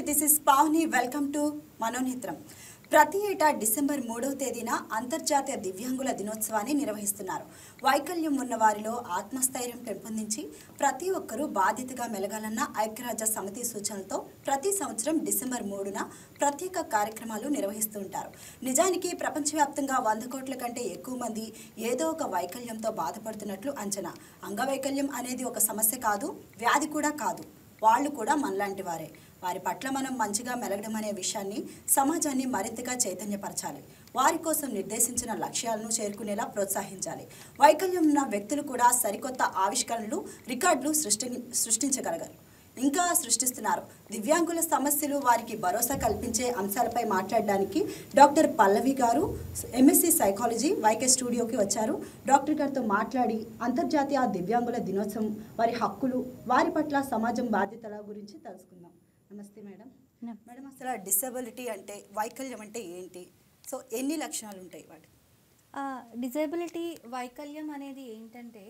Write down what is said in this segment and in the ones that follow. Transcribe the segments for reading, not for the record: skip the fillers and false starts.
నమస్తే, this is Pavani. Welcome to Manonetram. ప్రతి ఏటా డిసెంబర్ 3వ తేదీన అంతర్జాతీయ దివ్యాంగుల దినోత్సవాన్ని నిర్వహిస్తున్నారు. వైకల్యం ఉన్న వారిలో ఆత్మస్థైర్యం పెంపొందించి ప్రతి ఒక్కరూ బాధ్యతగా మెలగాలన్న ఐక్యరాజ్య సమితి సూచనలతో ప్రతి సంవత్సరం డిసెంబర్ 3న ప్రత్యేక కార్యక్రమాలు నిర్వహిస్తూ ఉంటారు. నిజానికి ప్రపంచవ్యాప్తంగా 100 కోట్ల కంటే ఎక్కువ మంది ఏదో ఒక వైకల్యంతో బాధపడుతున్నట్లు అంచనా. అంగవైకల్యం అనేది ఒక సమస్య కాదు, వ్యాధి కూడా కాదు. వాళ్ళు కూడా మనలాంటి వారే. వారి పట్ల మనం మంచిగా మెలగడం అనే విషయాన్ని సమాజాన్ని మరింతగా చైతన్యపరచాలి. వారి కోసం నిర్దేశించిన లక్ష్యాలను చేరుకునేలా ప్రోత్సహించాలి. వైకల్యం ఉన్న వ్యక్తులు కూడా సరికొత్త ఆవిష్కరణలు, రికార్డులు సృష్టించగలగారు, ఇంకా సృష్టిస్తున్నారు. దివ్యాంగుల సమస్యలు, వారికి భరోసా కల్పించే అంశాలపై మాట్లాడడానికి డాక్టర్ పల్లవి గారు ఎంఎస్సి సైకాలజీ వైకే స్టూడియోకి వచ్చారు. డాక్టర్ గారితో మాట్లాడి అంతర్జాతీయ దివ్యాంగుల దినోత్సవం, వారి హక్కులు, వారి పట్ల సమాజం బాధ్యతల గురించి తెలుసుకుందాం. నమస్తే మేడం. మేడం, అసలు డిసెబిలిటీ అంటే, వైకల్యం అంటే ఏంటి? సో ఎన్ని లక్షణాలు ఉంటాయి వాటి? డిజేబిలిటీ, వైకల్యం అనేది ఏంటంటే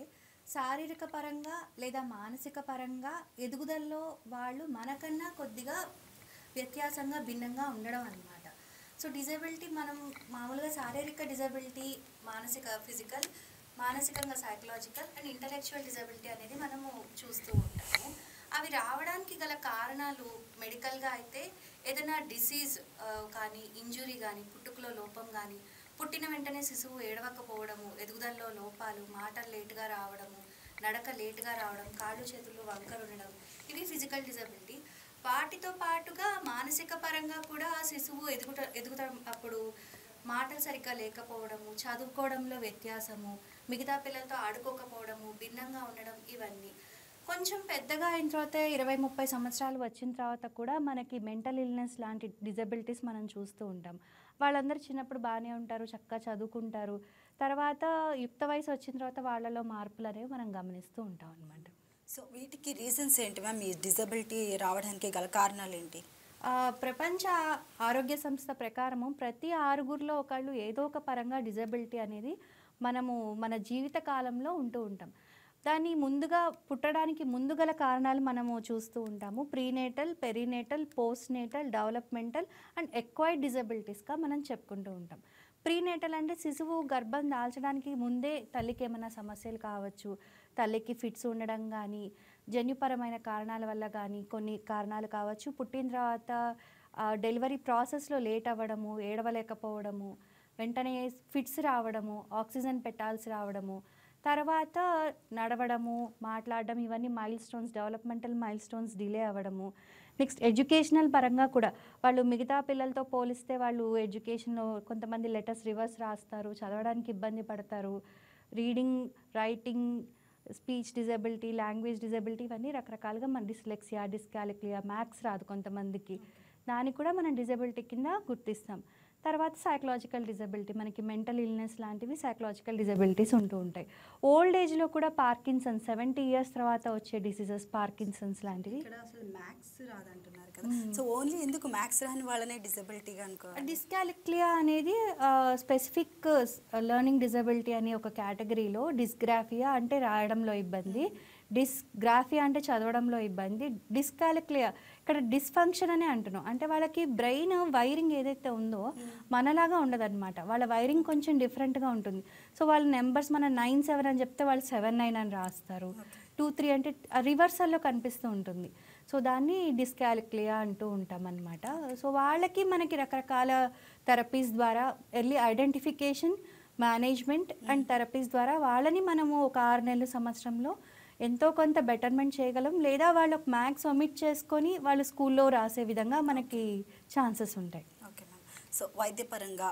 శారీరక పరంగా లేదా మానసిక పరంగా ఎదుగుదలలో వాళ్ళు మనకన్నా కొద్దిగా వ్యత్యాసంగా భిన్నంగా ఉండడం అన్నమాట. సో డిజేబిలిటీ మనం మామూలుగా శారీరక డిజేబిలిటీ, ఫిజికల్, మానసికంగా సైకలాజికల్ అండ్ ఇంటలెక్చువల్ డిజేబిలిటీ అనేది మనము చూస్తూ ఉంటాము. అవి రావడానికి గల కారణాలు మెడికల్గా అయితే ఏదైనా డిసీజ్ కానీ, ఇంజురీ కానీ, పుట్టుకలో లోపం కానీ, పుట్టిన వెంటనే శిశువు ఏడవకపోవడము, ఎదుగుదలలో లోపాలు, మాటలు లేటుగా రావడము, నడక లేటుగా రావడం, కాళ్ళు చేతులు వంకలు ఉండడం, ఇవి ఫిజికల్ డిజబిలిటీ. వాటితో పాటుగా మానసిక పరంగా కూడా శిశువు ఎదుగుతాం అప్పుడు మాటలు సరిగ్గా లేకపోవడము, చదువుకోవడంలో వ్యత్యాసము, మిగతా పిల్లలతో ఆడుకోకపోవడము, భిన్నంగా ఉండడం, ఇవన్నీ. కొంచెం పెద్దగా అయిన తర్వాత 20-30 సంవత్సరాలు వచ్చిన తర్వాత కూడా మనకి మెంటల్ ఇల్నెస్ లాంటి డిజబిలిటీస్ మనం చూస్తూ ఉంటాం. వాళ్ళందరూ చిన్నప్పుడు బాగానే ఉంటారు, చక్కగా చదువుకుంటారు. తర్వాత యుక్త వయసు వచ్చిన తర్వాత వాళ్ళలో మార్పులు అనేవి మనం గమనిస్తూ ఉంటాం అన్నమాట. సో వీటికి రీజన్స్ ఏంటి మ్యామ్? ఈ డిజబిలిటీ రావడానికి గల కారణాలు ఏంటి? ప్రపంచ ఆరోగ్య సంస్థ ప్రకారము ప్రతి 6గురిలో ఒకళ్ళు ఏదో ఒక పరంగా డిజబిలిటీ అనేది మనము మన జీవిత కాలంలో ఉంటూ ఉంటాం. దాన్ని ముందుగా పుట్టడానికి ముందు గల కారణాలు మనము చూస్తూ ఉంటాము. Prenatal, perinatal, postnatal, developmental and acquired డిజబిలిటీస్గా మనం చెప్పుకుంటూ ఉంటాం. ప్రీనేటల్ అంటే శిశువు గర్భం దాల్చడానికి ముందే తల్లికి ఏమైనా సమస్యలు కావచ్చు, తల్లికి ఫిట్స్ ఉండడం కానీ, జన్యుపరమైన కారణాల వల్ల కానీ కొన్ని కారణాలు కావచ్చు. పుట్టిన తర్వాత డెలివరీ ప్రాసెస్లో లేట్ అవ్వడము, ఏడవలేకపోవడము, వెంటనే ఫిట్స్ రావడము, ఆక్సిజన్ పెట్టాల్సి రావడము, తర్వాత నడవడము, మాట్లాడడం, ఇవన్నీ mile stones, developmental mile stones delay అవ్వడము. నెక్స్ట్ ఎడ్యుకేషనల్ పరంగా కూడా వాళ్ళు మిగతా పిల్లలతో పోలిస్తే వాళ్ళు ఎడ్యుకేషన్లో కొంతమంది లెటర్స్ రివర్స్ రాస్తారు, చదవడానికి ఇబ్బంది పడతారు. Reading, writing, speech disability, language disability, ఇవన్నీ రకరకాలుగా మన డిస్లెక్సియా, డిస్కాలిక్లియా, మ్యాథ్స్ రాదు కొంతమందికి, దాన్ని కూడా మనం డిజబిలిటీ కింద గుర్తిస్తాం. తర్వాత సైకలాజికల్ డిజబిలిటీ, మనకి మెంటల్ ఇల్నెస్ లాంటివి సైకలాజికల్ డిజబిలిటీస్ ఉంటూ ఉంటాయి. ఓల్డ్ ఏజ్లో కూడా పార్కిన్సన్స్, 70 years తర్వాత వచ్చే డిసీజెస్, పార్కిన్సన్స్ లాంటివి. అసలు మ్యాథ్స్ రాదంటున్నారు కదా, సో ఓన్లీ ఎందుకు మ్యాథ్స్ రాని వాళ్ళనే డిజబిలిటీగా అనుకోవాలి? డిస్కాలిక్లియా అనేది స్పెసిఫిక్ లెర్నింగ్ డిజబిలిటీ అనే ఒక కేటగిరీలో. డిస్గ్రాఫియా అంటే రాయడంలో ఇబ్బంది, డిస్గ్రాఫియా అంటే చదవడంలో ఇబ్బంది, డిస్కాలిక్లియా ఇక్కడ డిస్ఫంక్షన్ అని అంటున్నాం. అంటే వాళ్ళకి బ్రెయిన్ వైరింగ్ ఏదైతే ఉందో మనలాగా ఉండదన్నమాట. వాళ్ళ వైరింగ్ కొంచెం డిఫరెంట్గా ఉంటుంది. సో వాళ్ళ నెంబర్స్ మన 9-7 అని చెప్తే వాళ్ళు 7-9 అని రాస్తారు, 2-3 అంటే రివర్సల్లో కనిపిస్తూ ఉంటుంది. సో దాన్ని డిస్కాలిక్లియా అంటూ ఉంటాం అన్నమాట. సో వాళ్ళకి మనకి రకరకాల థెరపీస్ ద్వారా early identification, management and therapies ద్వారా వాళ్ళని మనము ఒక 6 నెలల సంవత్సరంలో ఎంతో కొంత బెటర్మెంట్ చేయగలం. లేదా వాళ్ళు మ్యాథ్స్ ఒమిట్ చేసుకొని వాళ్ళు స్కూల్లో రాసే విధంగా మనకి ఛాన్సెస్ ఉంటాయి. Okay ma'am. సో వైద్యపరంగా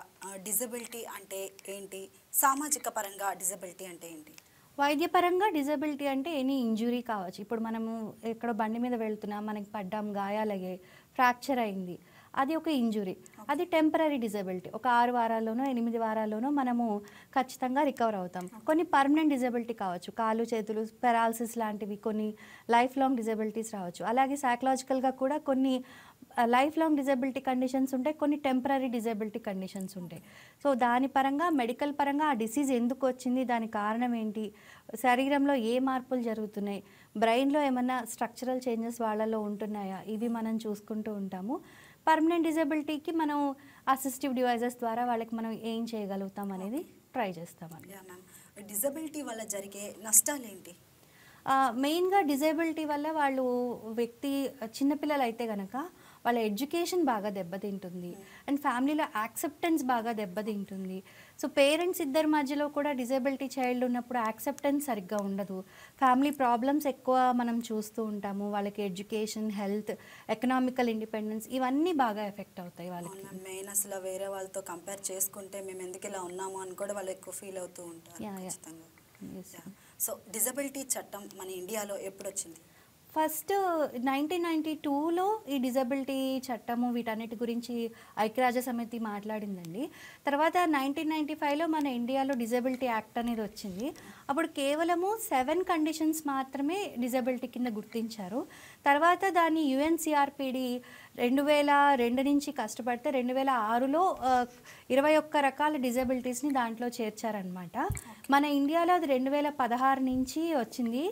డిజబిలిటీ అంటే ఏంటి? సామాజిక పరంగా డిజబిలిటీ అంటే ఏంటి? వైద్యపరంగా డిజబిలిటీ అంటే ఎనీ ఇంజురీ కావచ్చు. ఇప్పుడు మనము ఎక్కడో బండి మీద వెళ్తున్నాం, మనకి పడ్డాం, గాయాలయ్యాయి, ఫ్రాక్చర్ అయింది, అది ఒక ఇంజురీ. అది టెంపరీ డిజబిలిటీ. ఒక 6 వారాల్లోనో 8 వారాల్లోనో మనము ఖచ్చితంగా రికవర్ అవుతాం. కొన్ని పర్మనెంట్ డిజబిలిటీ కావచ్చు, కాళ్ళు చేతులు పెరాలసిస్ లాంటివి, కొన్ని లైఫ్ లాంగ్ డిజబిలిటీస్ రావచ్చు. అలాగే సైకలాజికల్గా కూడా కొన్ని లైఫ్ లాంగ్ డిజబిలిటీ కండిషన్స్ ఉంటాయి, కొన్ని టెంపరీ డిజబిలిటీ కండిషన్స్ ఉంటాయి. సో దాని పరంగా, మెడికల్ పరంగా ఆ డిసీజ్ ఎందుకు వచ్చింది, దాని కారణం ఏంటి, శరీరంలో ఏ మార్పులు జరుగుతున్నాయి, బ్రెయిన్లో ఏమన్నా స్ట్రక్చరల్ చేంజెస్ వాళ్ళలో ఉంటున్నాయా, ఇవి మనం చూసుకుంటూ ఉంటాము. పర్మనెంట్ డిజబిలిటీకి మనం అసిస్టివ్ డివైజెస్ ద్వారా వాళ్ళకి మనం ఏం చేయగలుగుతాం అనేది ట్రై చేస్తామండి. యా మ్యామ్, డిజబిలిటీ వల్ల జరిగే నష్టాలు ఏంటి? మెయిన్గా డిజేబిలిటీ వల్ల వాళ్ళు చిన్నపిల్లలు అయితే కనుక వాళ్ళ ఎడ్యుకేషన్ బాగా దెబ్బతింటుంది అండ్ ఫ్యామిలీలో యాక్సెప్టెన్స్ బాగా దెబ్బతింటుంది. సో పేరెంట్స్ ఇద్దరి మధ్యలో కూడా డిజేబిలిటీ చైల్డ్ ఉన్నప్పుడు యాక్సెప్టెన్స్ సరిగ్గా ఉండదు. ఫ్యామిలీ ప్రాబ్లమ్స్ ఎక్కువ మనం చూస్తూ ఉంటాము. వాళ్ళకి ఎడ్యుకేషన్, హెల్త్, ఎకనామికల్ ఇండిపెండెన్స్ ఇవన్నీ బాగా ఎఫెక్ట్ అవుతాయి వాళ్ళకి. మెయిన్ అసలు వేరే వాళ్ళతో కంపేర్ చేసుకుంటే మేము ఎందుకు ఇలా ఉన్నాము అని కూడా వాళ్ళు ఎక్కువ ఫీల్ అవుతూ ఉంటారు. ఖచ్చితంగా. సో డిజబిలిటీ చట్టం మన ఇండియాలో ఎప్పుడు వచ్చింది? ఫస్ట్ 1992లో ఈ డిజబిలిటీ చట్టము వీటన్నిటి గురించి ఐక్యరాజ్య సమితి మాట్లాడిందండి. తర్వాత 1995లో మన ఇండియాలో డిజబిలిటీ యాక్ట్ అనేది వచ్చింది. అప్పుడు కేవలము 7 కండిషన్స్ మాత్రమే డిజబిలిటీ కింద గుర్తించారు. తర్వాత దాన్ని UNCRPD 2002 నుంచి కష్టపడితే 2006లో 21 రకాల డిజబిలిటీస్ని దాంట్లో చేర్చారనమాట. మన ఇండియాలో అది 2016 నుంచి వచ్చింది.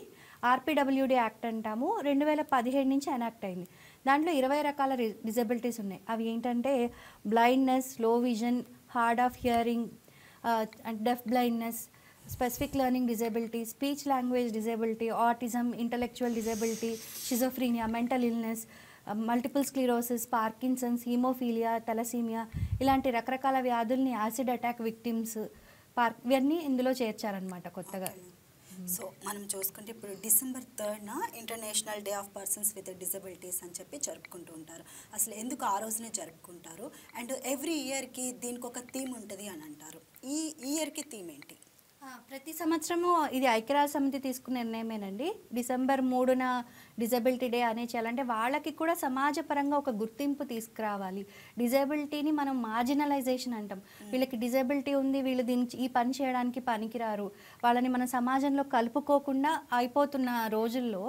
RPWD యాక్ట్ అంటాము. 2017 నుంచి ఎనాక్ట్ అయింది. దాంట్లో 20 రకాల డిజబిలిటీస్ ఉన్నాయి. అవి ఏంటంటే blindness, low vision, hard of hearing, deaf blindness, specific learning disability, speech language disability, autism, intellectual disability, schizophrenia, mental illness, multiple sclerosis, Parkinson's, haemophilia, thalassaemia ఇలాంటి రకరకాల వ్యాధుల్ని, యాసిడ్ అటాక్ విక్టిమ్స్, ఇవన్నీ ఇందులో చేర్చారనమాట కొత్తగా. సో మనం చూసుకుంటే ఇప్పుడు December 3న international day of persons with disabilities అని చెప్పి జరుపుకుంటూ ఉంటారు. అసలు ఎందుకు ఆ రోజునే జరుపుకుంటారు? అండ్ ఎవ్రీ ఇయర్కి దీనికి ఒక థీమ్ ఉంటుంది అని అంటారు. ఈ ఇయర్కి థీమ్ ఏంటి? ప్రతి సంవత్సరము ఇది ఐక్యరాజ్య సమితి తీసుకున్న నిర్ణయమేనండి. December 3న డిజబిలిటీ డే అనే చేయాలంటే వాళ్ళకి కూడా సమాజపరంగా ఒక గుర్తింపు తీసుకురావాలి. డిజబిలిటీని మనం మార్జినలైజేషన్ అంటాం. వీళ్ళకి డిజబిలిటీ ఉంది, వీళ్ళు దీనికి ఈ పని చేయడానికి పనికిరారు, వాళ్ళని మన సమాజంలో కలుపుకోకుండా అయిపోతున్న రోజుల్లో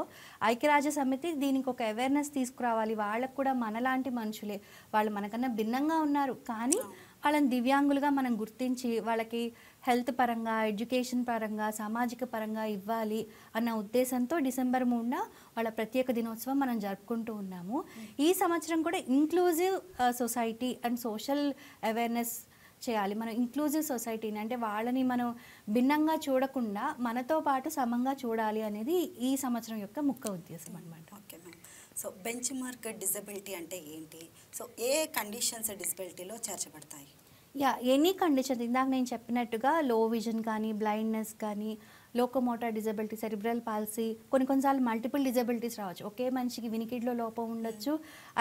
ఐక్యరాజ్య సమితి దీనికి ఒక అవేర్నెస్ తీసుకురావాలి. వాళ్ళకు కూడా మనలాంటి మనుషులే, వాళ్ళు మనకన్నా భిన్నంగా ఉన్నారు, కానీ వాళ్ళని దివ్యాంగులుగా మనం గుర్తించి వాళ్ళకి హెల్త్ పరంగా, ఎడ్యుకేషన్ పరంగా, సామాజిక పరంగా ఇవ్వాలి అన్న ఉద్దేశంతో December 3న వాళ్ళ ప్రత్యేక దినోత్సవం మనం జరుపుకుంటూ ఉన్నాము. ఈ సంవత్సరం కూడా inclusive society and social awareness చేయాలి. మనం ఇంక్లూజివ్ సొసైటీని అంటే వాళ్ళని మనం భిన్నంగా చూడకుండా మనతో పాటు సమంగా చూడాలి అనేది ఈ సంవత్సరం యొక్క ముఖ్య ఉద్దేశం అన్నమాట. Okay ma'am. So bench mark disability అంటే ఏంటి? సో ఏ కండిషన్స్ డిజబిలిటీలో చేర్చబడతాయి? ఎనీ కండిషన్, ఇందాక నేను చెప్పినట్టుగా లో విజన్ కానీ, బ్లైండ్నెస్ కానీ, లోకోమోటార్ డిజబిలిటీ, సెరిబ్రల్ పాలసీ, కొన్నిసార్లు మల్టిపుల్ డిజబిలిటీస్ రావచ్చు. ఒకే మనిషికి వినికిడిలో లోపం ఉండొచ్చు,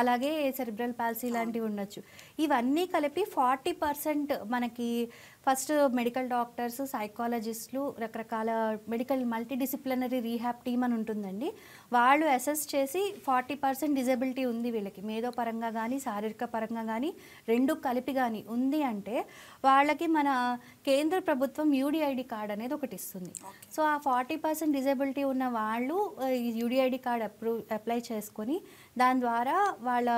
అలాగే సెరిబ్రల్ పాలసీ లాంటివి ఉండొచ్చు. ఇవన్నీ కలిపి 40% మనకి ఫస్ట్ మెడికల్ డాక్టర్స్, సైకాలజిస్టులు, రకరకాల మెడికల్ మల్టీడిసిప్లినరీ రీహాబ్ టీమ్ అని ఉంటుందండి. వాళ్ళు అసెస్ చేసి 40% డిజబిలిటీ ఉంది వీళ్ళకి, మేధో పరంగా కానీ శారీరక పరంగా కానీ రెండు కలిపి కానీ ఉంది అంటే వాళ్ళకి మన కేంద్ర ప్రభుత్వం UDID కార్డ్ అనేది ఒకటి ఇస్తుంది. సో ఆ 40% డిజబిలిటీ ఉన్న వాళ్ళు UDID కార్డ్ అప్లై చేసుకొని దాని ద్వారా వాళ్ళ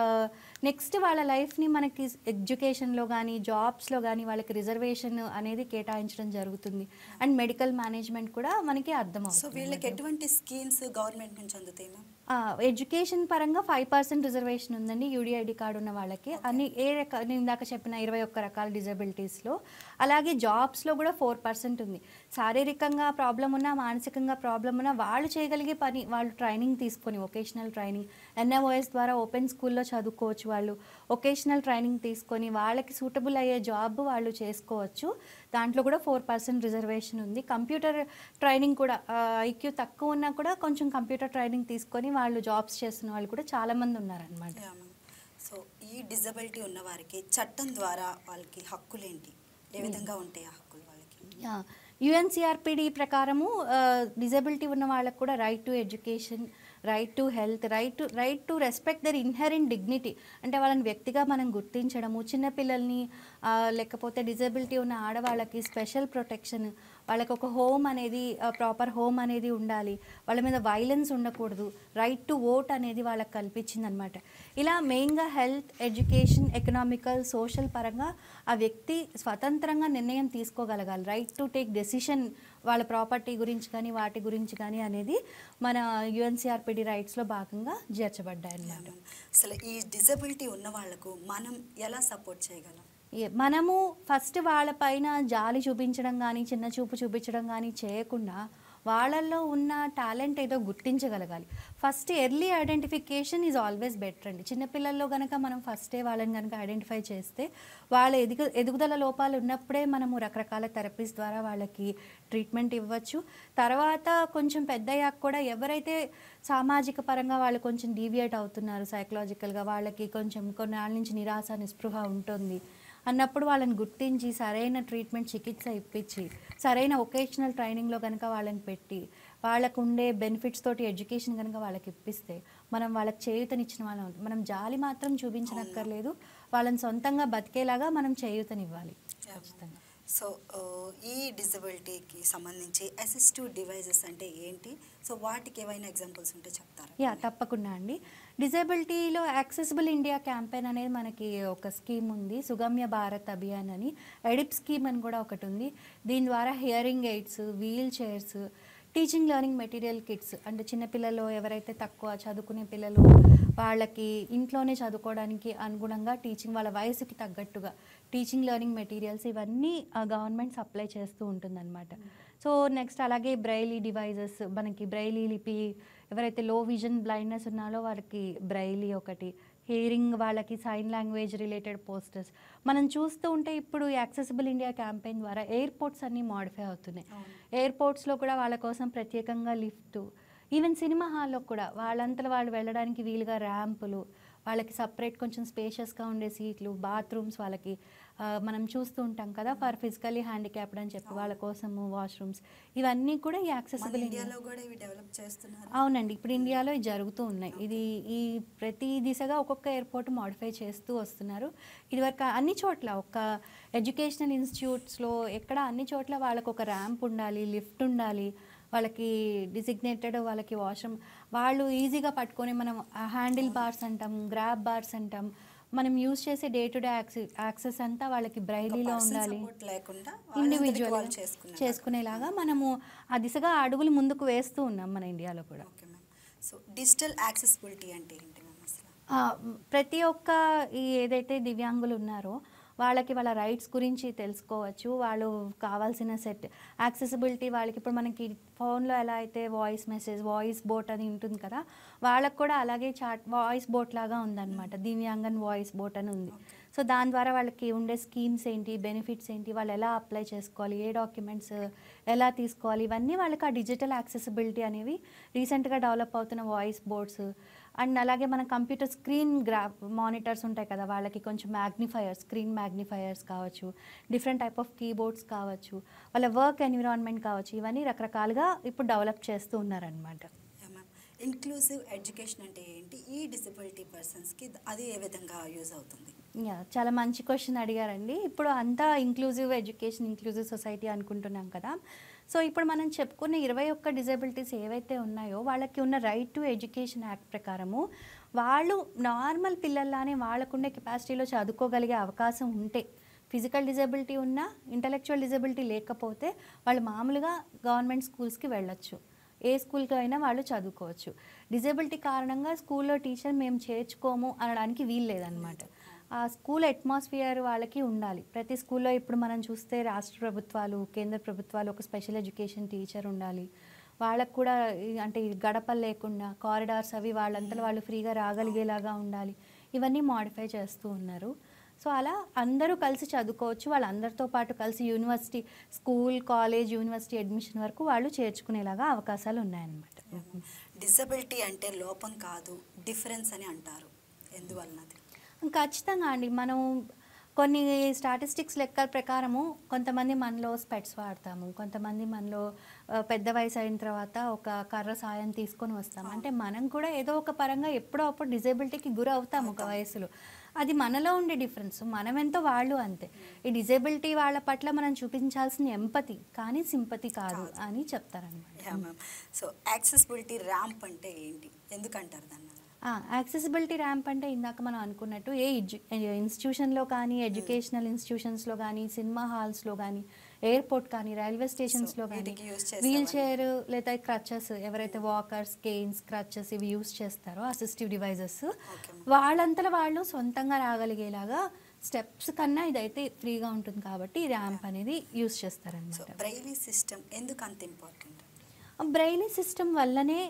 నెక్స్ట్ వాళ్ళ లైఫ్ని మనకి ఎడ్యుకేషన్లో కానీ, జాబ్స్లో కానీ వాళ్ళకి రిజర్వేషన్ అనేది కేటాయించడం జరుగుతుంది. అండ్ మెడికల్ మేనేజ్మెంట్ కూడా మనకి అర్థమవుతుంది. సో వీళ్ళకి ఎటువంటి స్కీమ్స్ గవర్నమెంట్ నుంచి అందుతాయి మ్యామ్? ఎడ్యుకేషన్ పరంగా 5% రిజర్వేషన్ ఉందండి UDID కార్డు ఉన్న వాళ్ళకి. అన్ని నేను ఇందాక చెప్పిన 21 రకాల డిజబిలిటీస్లో. అలాగే జాబ్స్లో కూడా 4% ఉంది. శారీరకంగా ప్రాబ్లం ఉన్నా, మానసికంగా ప్రాబ్లం ఉన్నా వాళ్ళు చేయగలిగే పని వాళ్ళు ట్రైనింగ్ తీసుకొని, వొకేషనల్ ట్రైనింగ్ NMOS ద్వారా ఓపెన్ స్కూల్లో చదువుకోవచ్చు. వాళ్ళు వొకేషనల్ ట్రైనింగ్ తీసుకొని వాళ్ళకి సూటబుల్ అయ్యే జాబ్ వాళ్ళు చేసుకోవచ్చు. దాంట్లో కూడా 4% రిజర్వేషన్ ఉంది. కంప్యూటర్ ట్రైనింగ్ కూడా IQ తక్కువ ఉన్నా కూడా కొంచెం కంప్యూటర్ ట్రైనింగ్ తీసుకొని వాళ్ళు జాబ్స్ చేస్తున్న వాళ్ళు కూడా చాలామంది ఉన్నారనమాట. సో ఈ డిజబిలిటీ ఉన్న వారికి చట్టం ద్వారా వాళ్ళకి హక్కులు ఏంటి, ఏ విధంగా ఉంటాయి ఆ హక్కులు వాళ్ళకి? UNCRPD ప్రకారము డిజబిలిటీ ఉన్న వాళ్ళకు కూడా right to education, right to health, right to respect there inherent dignity, అంటే వాళ్ళని వ్యక్తిగా మనం గుర్తించడము, చిన్నపిల్లల్ని లేకపోతే డిజబిలిటీ ఉన్న ఆడవాళ్ళకి స్పెషల్ ప్రొటెక్షన్, వాళ్ళకి ఒక హోమ్ అనేది ప్రాపర్ హోమ్ అనేది ఉండాలి, వాళ్ళ మీద వైలెన్స్ ఉండకూడదు, రైట్ టు ఓట్ అనేది వాళ్ళకి కల్పించింది అనమాట. ఇలా మెయిన్గా హెల్త్, ఎడ్యుకేషన్, ఎకనామికల్, సోషల్ పరంగా ఆ వ్యక్తి స్వతంత్రంగా నిర్ణయం తీసుకోగలగాలి, రైట్ టు టేక్ డెసిషన్ వాళ్ళ ప్రాపర్టీ గురించి కానీ వాటి గురించి కానీ అనేది మన యుఎన్సిఆర్పిడి రైట్స్లో భాగంగా చేర్చబడ్డాయి అన్నమాట. అసలు ఈ డిజబిలిటీ ఉన్న వాళ్ళకు మనం ఎలా సపోర్ట్ చేయగలం? మనము ఫస్ట్ వాళ్ళపైన జాలి చూపించడం కానీ చిన్న చూపు చూపించడం కానీ చేయకుండా వాళ్ళల్లో ఉన్న టాలెంట్ ఏదో గుర్తించగలగాలి. First early identification is always better అండి. చిన్నపిల్లల్లో కనుక మనం ఫస్టే వాళ్ళని కనుక ఐడెంటిఫై చేస్తే వాళ్ళ ఎదుగుదల లోపాలు ఉన్నప్పుడే మనము రకరకాల థెరపీస్ ద్వారా వాళ్ళకి ట్రీట్మెంట్ ఇవ్వచ్చు. తర్వాత కొంచెం పెద్దయ్యాక కూడా ఎవరైతే సామాజిక పరంగా వాళ్ళు కొంచెం డీవియేట్ అవుతున్నారు సైకలాజికల్గా, వాళ్ళకి కొంచెం కొన్నాళ్ళ నుంచి నిరాశ, నిస్పృహ ఉంటుంది అన్నప్పుడు వాళ్ళని గుర్తించి సరైన ట్రీట్మెంట్, చికిత్స ఇప్పించి సరైన వొకేషనల్ ట్రైనింగ్లో కనుక వాళ్ళని పెట్టి వాళ్ళకు ఉండే బెనిఫిట్స్ తోటి ఎడ్యుకేషన్ కనుక వాళ్ళకి ఇప్పిస్తే మనం వాళ్ళకి చేయూతనిచ్చిన వాళ్ళం అవుతాం. మనం జాలి మాత్రం చూపించనక్కర్లేదు, వాళ్ళని సొంతంగా బతికేలాగా మనం చేయూతనివ్వాలి ఖచ్చితంగా. సో ఈ డిజబిలిటీకి సంబంధించి అసిస్టివ్ డివైజెస్ అంటే ఏంటి? సో వాటికి ఏమైనా ఎగ్జాంపుల్స్ ఉంటే చెప్తారా? యా, తప్పకుండా అండి. డిజేబిలిటీలో యాక్సెసిబుల్ ఇండియా క్యాంపెయిన్ అనేది మనకి ఒక స్కీమ్ ఉంది, సుగమ్య భారత్ అభియాన్ అని. ఎడిప్ స్కీమ్ అని కూడా ఒకటి ఉంది. దీని ద్వారా hearing aids, wheelchairs, teaching learning material kits, అంటే చిన్నపిల్లలు ఎవరైతే తక్కువ చదువుకునే పిల్లలు వాళ్ళకి ఇంట్లోనే చదువుకోవడానికి అనుగుణంగా టీచింగ్, వాళ్ళ వయసుకి తగ్గట్టుగా టీచింగ్ లెర్నింగ్ మెటీరియల్స్ ఇవన్నీ గవర్నమెంట్ సప్లై చేస్తూ ఉంటుందన్నమాట. సో నెక్స్ట్ అలాగే బ్రైలీ డివైజెస్, మనకి బ్రైలీ లిపి, ఎవరైతే లో విజన్ బ్లైండ్నెస్ ఉన్నారో వాళ్ళకి బ్రైలీ ఒకటి, హియరింగ్ వాళ్ళకి సైన్ లాంగ్వేజ్ రిలేటెడ్ పోస్టర్స్. మనం చూస్తూ ఉంటే ఇప్పుడు యాక్సెసిబుల్ ఇండియా క్యాంపెయిన్ ద్వారా ఎయిర్పోర్ట్స్ అన్నీ మోడిఫై అవుతున్నాయి. ఎయిర్పోర్ట్స్లో కూడా వాళ్ళ కోసం ప్రత్యేకంగా లిఫ్ట్, ఈవెన్ సినిమా హాల్లో కూడా వాళ్ళంతలో వాళ్ళు వెళ్ళడానికి వీలుగా ర్యాంపులు, వాళ్ళకి సపరేట్ కొంచెం స్పేషియస్గా ఉండే సీట్లు, బాత్రూమ్స్ వాళ్ళకి మనం చూస్తూ ఉంటాం కదా ఫర్ ఫిజికలీ హ్యాండిక్యాప్డ్ అని చెప్పి వాళ్ళ కోసము వాష్రూమ్స్, ఇవన్నీ కూడా ఈ యాక్సెసిబుల్ ఇండియాలో కూడా ఇవి డెవలప్ చేస్తున్నారు. అవునండి, ఇప్పుడు ఇండియాలో ఇది జరుగుతూ ఉన్నాయి. ఇది ఈ ప్రతి దిశగా ఒక్కొక్క ఎయిర్పోర్ట్ మోడిఫై చేస్తూ వస్తున్నారు. ఇదివరకు అన్ని చోట్ల ఒక ఎడ్యుకేషనల్ ఇన్స్టిట్యూట్స్లో ఎక్కడ అన్ని చోట్ల వాళ్ళకు ఒక ర్యాంప్ ఉండాలి, లిఫ్ట్ ఉండాలి, వాళ్ళకి డిసిగ్నేటెడ్ వాళ్ళకి వాష్రూమ్, వాళ్ళు ఈజీగా పట్టుకొని మనం హ్యాండిల్ బార్స్ అంటాం, గ్రాబ్ బార్స్ అంటాం, మనం యూజ్ చేసే డే టు డే యాక్సెస్ అంతా వాళ్ళకి బ్రైలీలో ఉండాలి, ఇండివిజువల్ చేసుకునేలాగా మనము ఆ దిశగా అడుగులు ముందుకు వేస్తూ ఉన్నాం మన ఇండియాలో కూడా. సో డిజిటల్ యాక్సెసిబిలిటీ అంటే ఏంటి మ్యామ్ అసలు? ప్రతి ఒక్క ఈ ఏదైతే దివ్యాంగులు ఉన్నారో వాళ్ళకి వాళ్ళ రైట్స్ గురించి తెలుసుకోవచ్చు. వాళ్ళు కావాల్సిన సెట్ యాక్సెసిబిలిటీ వాళ్ళకి ఇప్పుడు మనకి ఫోన్లో ఎలా అయితే వాయిస్ మెసేజ్, వాయిస్ బోట్ అని ఉంటుంది కదా, వాళ్ళకు కూడా అలాగే చాట్ వాయిస్ బోట్ లాగా ఉందన్నమాట, దివ్యాంగన్ వాయిస్ బోట్ అని ఉంది. సో దాని ద్వారా వాళ్ళకి ఉండే స్కీమ్స్ ఏంటి, బెనిఫిట్స్ ఏంటి, వాళ్ళు ఎలా అప్లై చేసుకోవాలి, ఏ డాక్యుమెంట్స్ ఎలా తీసుకోవాలి, ఇవన్నీ వాళ్ళకి ఆ డిజిటల్ యాక్సెసిబిలిటీ అనేవి రీసెంట్గా డెవలప్ అవుతున్న వాయిస్ బోర్డ్స్. అండ్ అలాగే మన కంప్యూటర్ స్క్రీన్ మానిటర్స్ ఉంటాయి కదా, వాళ్ళకి కొంచెం మ్యాగ్నిఫైయర్స్, స్క్రీన్ మ్యాగ్నిఫైయర్స్ కావచ్చు, డిఫరెంట్ టైప్ ఆఫ్ కీబోర్డ్స్ కావచ్చు, వాళ్ళ వర్క్ ఎన్విరాన్మెంట్ కావచ్చు, ఇవన్నీ రకరకాలుగా ఇప్పుడు డెవలప్ చేస్తూ ఉన్నారనమాట. ఇంక్లూజివ్ ఎడ్యుకేషన్ అంటే ఏంటి? ఈ డిసెబిలిటీ పర్సన్స్కి అది ఏ విధంగా యూజ్ అవుతుంది? చాలా మంచి క్వశ్చన్ అడిగారండి. ఇప్పుడు అంతా ఇంక్లూజివ్ ఎడ్యుకేషన్, ఇంక్లూజివ్ సొసైటీ అనుకుంటున్నాం కదా. సో ఇప్పుడు మనం చెప్పుకున్న 21 డిజేబిలిటీస్ ఏవైతే ఉన్నాయో వాళ్ళకి ఉన్న రైట్ టు ఎడ్యుకేషన్ యాక్ట్ ప్రకారము వాళ్ళు నార్మల్ పిల్లల్లానే వాళ్ళకుండే కెపాసిటీలో చదువుకోగలిగే అవకాశం ఉంటే, ఫిజికల్ డిజేబిలిటీ ఉన్నా, ఇంటలెక్చువల్ డిజేబిలిటీ లేకపోతే వాళ్ళు మామూలుగా గవర్నమెంట్ స్కూల్స్కి వెళ్ళొచ్చు, ఏ స్కూల్కి అయినా వాళ్ళు చదువుకోవచ్చు. డిజేబిలిటీ కారణంగా స్కూల్లో టీచర్ మేము చేర్చుకోము అనడానికి వీలు లేదనమాట. ఆ స్కూల్ అట్మాస్ఫియర్ వాళ్ళకి ఉండాలి. ప్రతి స్కూల్లో ఇప్పుడు మనం చూస్తే రాష్ట్ర ప్రభుత్వాలు, కేంద్ర ప్రభుత్వాలు ఒక స్పెషల్ ఎడ్యుకేషన్ టీచర్ ఉండాలి. వాళ్ళకు కూడా అంటే గడపలు లేకుండా కారిడార్స్ అవి వాళ్ళంతలో వాళ్ళు ఫ్రీగా రాగలిగేలాగా ఉండాలి. ఇవన్నీ మాడిఫై చేస్తూ ఉన్నారు. సో అలా అందరూ కలిసి చదువుకోవచ్చు. వాళ్ళందరితో పాటు కలిసి university, school, college, university admission వరకు వాళ్ళు చేర్చుకునేలాగా అవకాశాలు ఉన్నాయన్నమాట. డిసబిలిటీ అంటే లోపం కాదు, డిఫరెన్స్ అని అంటారు, ఎందువల్లది? ఖచ్చితంగా అండి. మనం కొన్ని స్టాటిస్టిక్స్ లెక్కల ప్రకారము కొంతమంది మనలో స్పెట్స్ వాడతాము, కొంతమంది మనలో పెద్ద వయసు అయిన తర్వాత ఒక కర్ర సాయం తీసుకొని వస్తాము. అంటే మనం కూడా ఏదో ఒక పరంగా ఎప్పుడో అప్పుడు డిజేబిలిటీకి గురి అవుతాము ఒక వయసులో. అది మనలో ఉండే డిఫరెన్స్. మనం ఎంతో వాళ్ళు అంతే. ఈ డిజేబిలిటీ వాళ్ళ పట్ల మనం చూపించాల్సిన ఎంపతి కానీ సింపతి కాదు అని చెప్తారనమాట. మ్యామ్, సో యాక్సెసిబిలిటీ ర్యాంప్ అంటే ఏంటి, ఎందుకంటారు దాన్ని? యాక్సెసిబిలిటీ ర్యాంప్ అంటే ఇందాక మనం అనుకున్నట్టు ఇన్స్టిట్యూషన్లో కానీ, ఎడ్యుకేషనల్ ఇన్స్టిట్యూషన్స్లో కానీ, సినిమా హాల్స్లో కానీ, ఎయిర్పోర్ట్ కానీ, రైల్వే స్టేషన్స్లో కానీ వీల్ చైర్ లేదా క్రచెస్, ఎవరైతే వాకర్స్, కేన్స్, క్రచెస్ ఇవి యూస్ చేస్తారో అసిస్టివ్ డివైజెస్, వాళ్ళంతలో వాళ్ళు సొంతంగా రాగలిగేలాగా స్టెప్స్ కన్నా ఇదైతే ఫ్రీగా ఉంటుంది కాబట్టి ర్యాంప్ అనేది యూస్ చేస్తారన్నమాట. బ్రెయిలీ సిస్టమ్ ఎందుకు అంత ఇంపార్టెంట్? బ్రెయిలీ సిస్టమ్ వల్లనే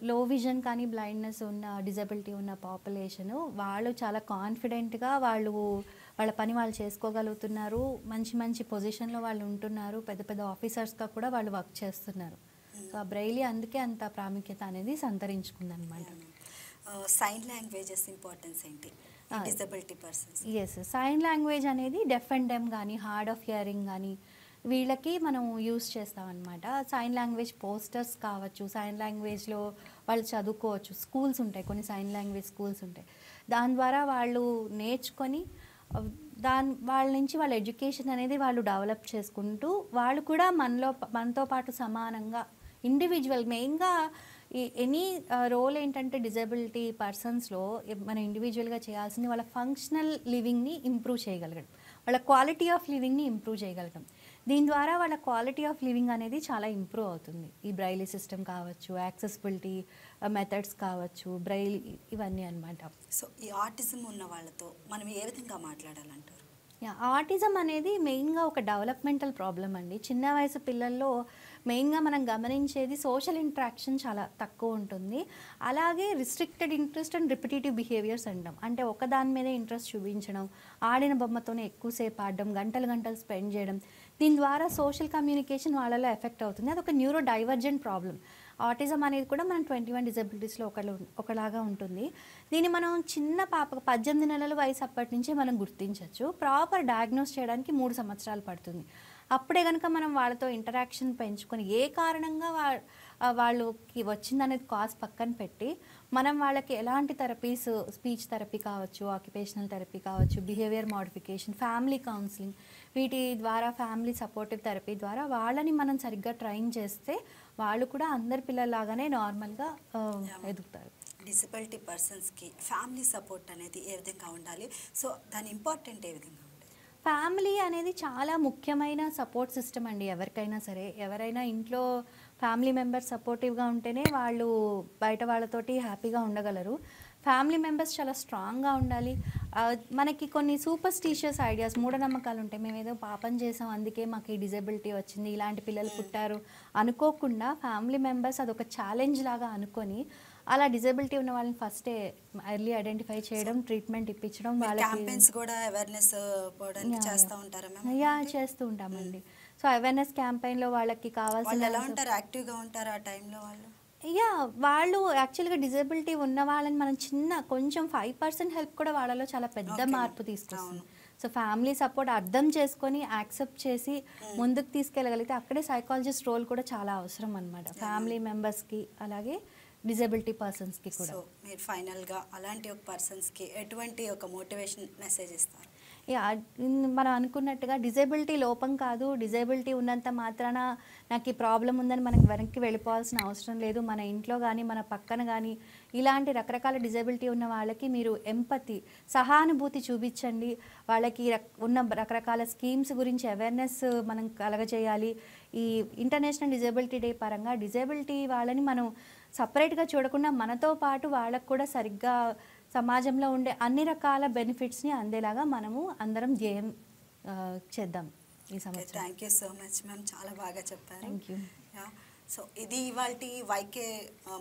లో విజన్ కానీ బ్లైండ్నెస్ ఉన్న డిజబిలిటీ ఉన్న పాపులేషను వాళ్ళు చాలా కాన్ఫిడెంట్గా వాళ్ళ పని వాళ్ళు చేసుకోగలుగుతున్నారు, మంచి మంచి పొజిషన్లో వాళ్ళు ఉంటున్నారు, పెద్ద పెద్ద ఆఫీసర్స్గా కూడా వాళ్ళు వర్క్ చేస్తున్నారు. సో ఆ బ్రెయిలీ అందుకే అంత ప్రాముఖ్యత అనేది సంతరించుకుందనమాట. సైన్ లాంగ్వేజెస్ ఇంపార్టెన్స్ ఏంటి disability persons? Yes, sign language అనేది డెఫ్ అండ్ డెమ్ కానీ, హార్డ్ ఆఫ్ హియరింగ్ కానీ వీళ్ళకి మనం యూస్ చేస్తామన్నమాట. సైన్ లాంగ్వేజ్ పోస్టర్స్ కావచ్చు, సైన్ లాంగ్వేజ్లో వాళ్ళు చదువుకోవచ్చు, స్కూల్స్ ఉంటాయి, కొన్ని సైన్ లాంగ్వేజ్ స్కూల్స్ ఉంటాయి. దాని ద్వారా వాళ్ళు నేర్చుకొని వాళ్ళ నుంచి వాళ్ళ ఎడ్యుకేషన్ అనేది వాళ్ళు డెవలప్ చేసుకుంటూ వాళ్ళు కూడా మనతో పాటు సమానంగా ఇండివిజువల్ మెయిన్గా ఎనీ రోల్ ఏంటంటే డిజబిలిటీ పర్సన్స్లో మనం ఇండివిజువల్గా చేయాల్సింది వాళ్ళ ఫంక్షనల్ లివింగ్ని ఇంప్రూవ్ చేయగలగడం, వాళ్ళ క్వాలిటీ ఆఫ్ లివింగ్ని ఇంప్రూవ్ చేయగలగడం. దీని ద్వారా వాళ్ళ క్వాలిటీ ఆఫ్ లివింగ్ అనేది చాలా ఇంప్రూవ్ అవుతుంది. ఈ బ్రైలీ సిస్టమ్ కావచ్చు, యాక్సెసిబిలిటీ మెథడ్స్ కావచ్చు, బ్రైలీ ఇవన్నీ అనమాట. సో ఈ ఆటిజం ఉన్న వాళ్ళతో మనం ఏ విధంగా మాట్లాడాలంటారు? ఆటిజం అనేది మెయిన్గా ఒక డెవలప్మెంటల్ ప్రాబ్లం అండి. చిన్న వయసు పిల్లల్లో మెయిన్గా మనం గమనించేది సోషల్ ఇంటరాక్షన్ చాలా తక్కువ ఉంటుంది. అలాగే restricted interest and repetitive behaviours అంటాం. అంటే ఒకదాని మీదే ఇంట్రెస్ట్ చూపించడం, ఆడిన బొమ్మతోనే ఎక్కువసేపు ఆడడం, గంటలు గంటలు స్పెండ్ చేయడం, దీని ద్వారా సోషల్ కమ్యూనికేషన్ వాళ్ళలో ఎఫెక్ట్ అవుతుంది. అది ఒక న్యూరో డైవర్జెంట్ ప్రాబ్లం. ఆటిజం అనేది కూడా మనం 21 డిజబిలిటీస్లో ఒకలాగా ఉంటుంది. దీన్ని మనం చిన్న పాప 18 నెలల వయసు అప్పటి నుంచే మనం గుర్తించవచ్చు. ప్రాపర్ డయాగ్నోస్ చేయడానికి 3 సంవత్సరాలు పడుతుంది. అప్పుడే కనుక మనం వాళ్ళతో ఇంటరాక్షన్ పెంచుకొని ఏ కారణంగా వాళ్ళకి వచ్చిందనేది కాజ్ పక్కన పెట్టి మనం వాళ్ళకి ఎలాంటి థెరపీస్, స్పీచ్ థెరపీ కావచ్చు, ఆక్యుపేషనల్ థెరపీ కావచ్చు, బిహేవియర్ మోడిఫికేషన్, ఫ్యామిలీ కౌన్సిలింగ్, వీటి ద్వారా ఫ్యామిలీ సపోర్టివ్ థెరపీ ద్వారా వాళ్ళని మనం సరిగ్గా ట్రైన్ చేస్తే వాళ్ళు కూడా అందరి పిల్లల్లాగానే నార్మల్గా ఎదుగుతారు. డిసబిలిటీ పర్సన్స్కి ఫ్యామిలీ సపోర్ట్ అనేది ఏ విధంగా ఉండాలి? సో దాని ఇంపార్టెంట్ ఏ విధంగా? ఫ్యామిలీ అనేది చాలా ముఖ్యమైన సపోర్ట్ సిస్టమ్ అండి. ఎవరికైనా సరే, ఎవరైనా ఇంట్లో ఫ్యామిలీ మెంబర్స్ సపోర్టివ్గా ఉంటేనే వాళ్ళు బయట వాళ్ళతోటి హ్యాపీగా ఉండగలరు. ఫ్యామిలీ మెంబర్స్ చాలా స్ట్రాంగ్గా ఉండాలి. మనకి కొన్ని సూపర్స్టిషియస్ ఐడియాస్, మూఢనమ్మకాలు ఉంటాయి. మేము ఏదో పాపం చేసాం అందుకే మాకు ఈ డిజబిలిటీ వచ్చింది, ఇలాంటి పిల్లలు పుట్టారు అనుకోకుండా ఫ్యామిలీ మెంబర్స్ అదొక ఛాలెంజ్ లాగా అనుకొని అలా డిజబిలిటీ ఉన్న వాళ్ళని ఫస్టే ఎర్లీ ఐడెంటిఫై చేయడం, ట్రీట్మెంట్ ఇప్పించడం, వాళ్ళకి కూడా అవేర్నెస్ చేస్తూ ఉంటామండి. సో అవేర్నెస్ క్యాంపెయిన్లో వాళ్ళకి కావాల్సిన యాక్టివ్గా ఉంటారు ఆ టైంలో వాళ్ళు. వాళ్ళు యాక్చువల్గా డిజబిలిటీ ఉన్న వాళ్ళని మనం కొంచెం 5% హెల్ప్ కూడా వాళ్ళలో చాలా పెద్ద మార్పు తీసుకొస్తుంది. సో ఫ్యామిలీ సపోర్ట్ అర్థం చేసుకొని యాక్సెప్ట్ చేసి ముందుకు తీసుకెళ్ళగలిగితే అక్కడే సైకాలజిస్ట్ రోల్ కూడా చాలా అవసరం అనమాట, ఫ్యామిలీ మెంబర్స్కి అలాగే డిజబిలిటీ పర్సన్స్కి కూడా. సో మీరు ఫైనల్గా అలాంటి ఒక పర్సన్స్కి ఎటువంటి ఒక మోటివేషన్ మెసేజ్ ఇస్తారు? మనం అనుకున్నట్టుగా డిజబిలిటీ లోపం కాదు, డిజబిలిటీ ఉన్నంత మాత్రాన నాకు ఈ ప్రాబ్లం ఉందని మనకి వెనక్కి వెళ్ళిపోవాల్సిన అవసరం లేదు. మన ఇంట్లో కానీ మన పక్కన కానీ ఇలాంటి రకరకాల డిజబిలిటీ ఉన్న వాళ్ళకి మీరు ఎంపతి, సహానుభూతి చూపించండి. వాళ్ళకి ఉన్న రకరకాల స్కీమ్స్ గురించి అవేర్నెస్ మనం కలగజేయాలి. ఈ ఇంటర్నేషనల్ డిజబిలిటీ డే పరంగా డిజబిలిటీ వాళ్ళని మనం సపరేట్గా చూడకుండా మనతో పాటు వాళ్ళకు కూడా సరిగ్గా సమాజంలో ఉండే అన్ని రకాల బెనిఫిట్స్ని అందేలాగా మనము అందరం ధ్యేయం చేద్దాం ఈ సంవత్సరం. Thank you so much ma'am, చాలా బాగా చెప్పారు. Thank you. సో ఇది ఇవాల్టి వైకే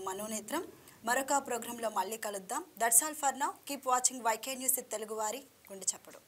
మనోనేత్రం. మరొక ప్రోగ్రాంలో మళ్ళీ కలుద్దాం. That's all for now. Keep watching YK news తెలుగువారి గుండె చప్పుడు.